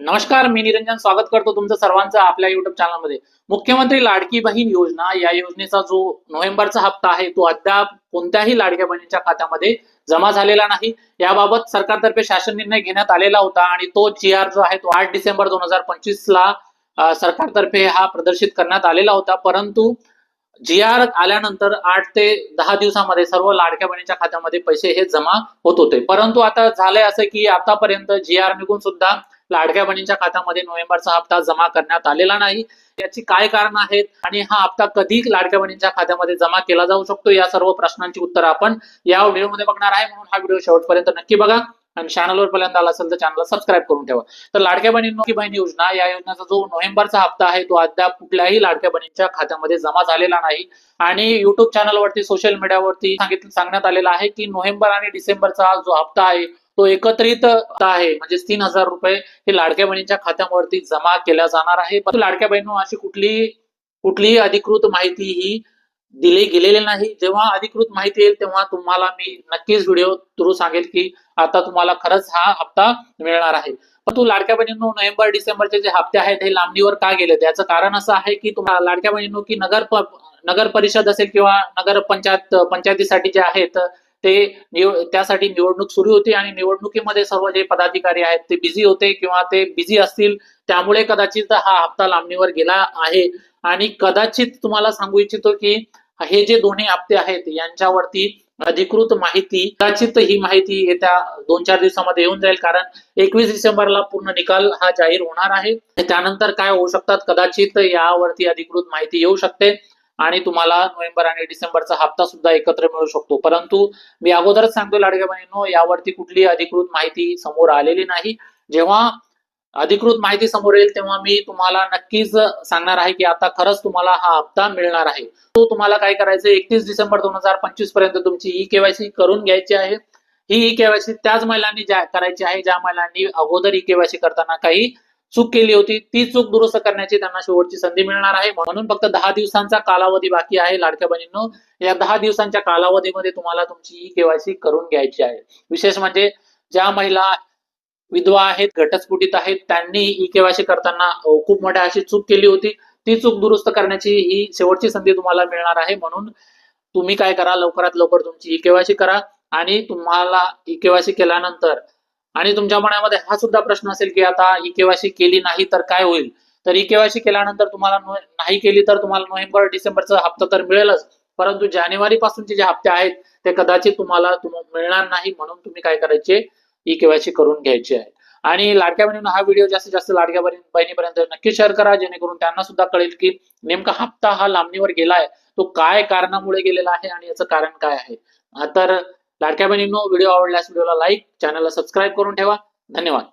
नमस्कार, मी निरंजन स्वागत करतो तुमचं सर्वांचं आपल्या युट्यूब चॅनलमध्ये। मुख्यमंत्री लाडकी बहीण योजना या योजनेचा जो नोव्हेंबरचा हप्ता आहे तो अद्याप कोणत्याही लाडक्या बहिणीच्या खात्यामध्ये जमा झालेला नाही। याबाबत सरकारतर्फे शासन निर्णय घेण्यात आलेला होता आणि तो GR जो आहे तो 8 डिसेंबर 2025 ला सरकारतर्फे हा प्रदर्शित करण्यात आलेला होता। परंतु GR आल्यानंतर 8 ते 10 दिवसांमध्ये सर्व लाडक्या बहिणीच्या खात्यामध्ये पैसे हे जमा होत होते। परंतु आता झालंय असं की आतापर्यंत GR निघून सुद्धा लाडक्या बहिणीच्या खात्यामध्ये नोव्हेंबरचा हप्ता जमा करण्यात आलेला नाही। याची काय कारण आहेत आणि हा हप्ता कधी लाडक्या बहिणीच्या खात्यामध्ये जमा केला जाऊ शकतो, या सर्व प्रश्नांची उत्तर आपण या व्हिडिओमध्ये बघणार आहे। म्हणून हा व्हिडिओ शेवटपर्यंत नक्की बघा आणि चॅनलवर पहिल्यांदा आला असेल तर चॅनलला सबस्क्राईब करून ठेवा। तर लाडक्या बहीण योजना या योजनेचा जो नोव्हेंबरचा हप्ता आहे तो अद्याप कुठल्याही लाडक्या बहिणीच्या खात्यामध्ये जमा झालेला नाही आणि युट्यूब चॅनलवरती सोशल मीडियावरती सांगण्यात आलेला आहे की नोव्हेंबर आणि डिसेंबरचा जो हप्ता आहे तो एकत्रित आहे, म्हणजे 3000 रुपये हे लाडक्या बहिणीच्या खात्यावरती जमा केल्या जाणार आहे। पण लाडक्या बहिणींनो अशी कुठलीही अधिकृत माहिती ही दिली गेलेली नाही। जेव्हा अधिकृत माहिती येईल तेव्हा तुम्हाला मी नक्कीच व्हिडिओ थ्रू सांगेल की आता तुम्हाला खरंच हा हप्ता मिळणार आहे। पण तू लाडक्या बहिणींनो नोव्हेंबर डिसेंबरचे जे हप्ते आहेत हे लांबणीवर का गेले, त्याचं कारण असं आहे की तुम्हाला लाडक्या बहिणींनो की नगर परिषद असेल किंवा नगर पंचायतीसाठी जे आहेत ते त्यासाठी निवडणूक सुरू होती आणि निवडणुकीमध्ये सर्व जे पदाधिकारी आहेत ते बिझी होते किंवा ते बिझी असतील, त्यामुळे कदाचित हा हप्ता लांबणीवर गेला आहे। आणि कदाचित तुम्हाला सांगू इच्छितो की हे जे दोन्ही हप्ते आहेत यांच्यावरती अधिकृत माहिती कदाचित ही माहिती येत्या 2-4 दिवसामध्ये येऊन जाईल, कारण 21 डिसेंबरला पूर्ण निकाल हा जाहीर होणार आहे। त्यानंतर काय होऊ शकतात, कदाचित यावरती अधिकृत माहिती येऊ शकते आणि तुम्हाला नोव्हेंबर आणि डिसेंबरचा हप्ता सुद्धा एकत्र मिळू शकतो। परंतु मी अगोदरच सांगतो लाडक्या बहिणींनो यावरती कुठली अधिकृत माहिती समोर आलेली नाही। जेव्हा अधिकृत माहिती समोर येईल तेव्हा मी तुम्हाला नक्कीच सांगणार आहे की आता खरंच तुम्हाला हा हप्ता मिळणार आहे। तो तुम्हाला काय करायचं, 31 डिसेंबर 2025 पर्यंत तुमची ई-केवायसी करून घ्यायची आहे। ही ई-केवायसी त्याच महिलांनी करायची आहे ज्या महिलांनी अगोदर ई-केवायसी करताना काही चूक केली होती। ती चूक दुरुस्त करण्याची त्यांना शेवटची संधी मिळणार आहे। म्हणून फक्त 10 दिवसांचा कालावधी बाकी आहे लाडक्या बहिणींनो। या 10 दिवसांच्या कालावधीमध्ये तुम्हाला तुमची ई-केवायसी करून घ्यायची आहे। विशेष म्हणजे ज्या महिला विधवा आहेत, घटस्फोटित आहेत, त्यांनी ई-केवायसी करताना खूप मोठ्या अशी चूक केली होती, ती चूक दुरुस्त करण्याची ही शेवटची संधी तुम्हाला मिळणार आहे। म्हणून तुम्ही काय करा, लवकरात लवकर तुमची ई-केवायसी करा आणि तुम्हाला ई-केवायसी केल्यानंतर आणि तुमच्या मनामध्ये हा सुद्धा प्रश्न असेल की आता ई-केवायसी केली नाही तर काय होईल, तर ई-केवायसी केल्यानंतर तुम्हाला नाही केली तर तुम्हाला नोव्हेंबर डिसेंबरचा हप्ता तर मिळेलच, परंतु जानेवारी पासूनचे जे हप्ते आहेत ते कदाचित तुम्हाला मिळणार नाही। म्हणून तुम्ही काय करायचे, ई-केवायसी करून घ्यायची आहे। आणि लाडक्या बहिणींनो हा व्हिडिओ जास्तीत जास्त लाडक्या बहिणीपर्यंत नक्की शेअर करा, जेणेकरून त्यांना सुद्धा कळेल की नेमका हप्ता हा लांबणीवर गेलाय तो काय कारणामुळे गेलेला आहे आणि याचं कारण काय आहे। तर लाडक्या बहिणींनो व्हिडिओ आवडल्यास व्हिडिओला लाईक, चॅनलला सबस्क्राईब करून ठेवा। धन्यवाद।